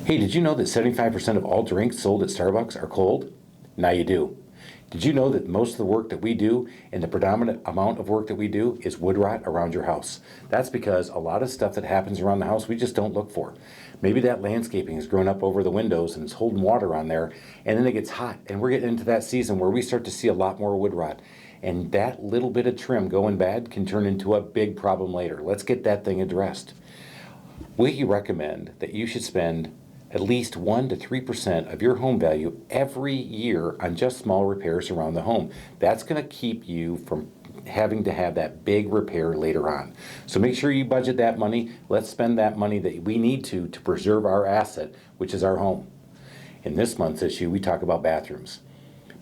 Hey, did you know that 75% of all drinks sold at Starbucks are cold? Now you do. Did you know that most of the work that we do and the predominant amount of work that we do is wood rot around your house? That's because a lot of stuff that happens around the house we just don't look for. Maybe that landscaping has grown up over the windows and it's holding water on there, and then it gets hot, and we're getting into that season where we start to see a lot more wood rot. And that little bit of trim going bad can turn into a big problem later. Let's get that thing addressed. We recommend that you should spend at least 1 to 3% of your home value every year on just small repairs around the home. That's going to keep you from having to have that big repair later on. So make sure you budget that money. Let's spend that money that we need to preserve our asset, which is our home. In this month's issue, we talk about bathrooms.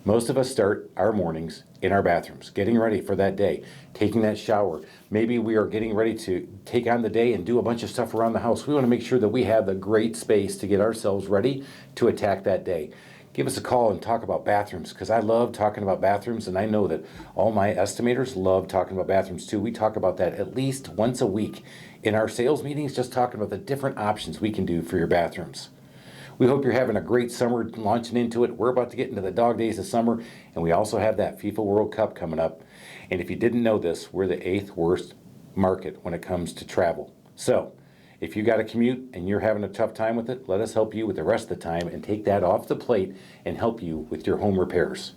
Most of us start our mornings in our bathrooms, getting ready for that day, taking that shower. Maybe we are getting ready to take on the day and do a bunch of stuff around the house. We want to make sure that we have the great space to get ourselves ready to attack that day. Give us a call and talk about bathrooms, because I love talking about bathrooms, and I know that all my estimators love talking about bathrooms too. We talk about that at least once a week in our sales meetings, just talking about the different options we can do for your bathrooms. We hope you're having a great summer launching into it. We're about to get into the dog days of summer, and we also have that FIFA World Cup coming up. And if you didn't know this, we're the 8th worst market when it comes to travel. So if you got a commute and you're having a tough time with it, let us help you with the rest of the time and take that off the plate and help you with your home repairs.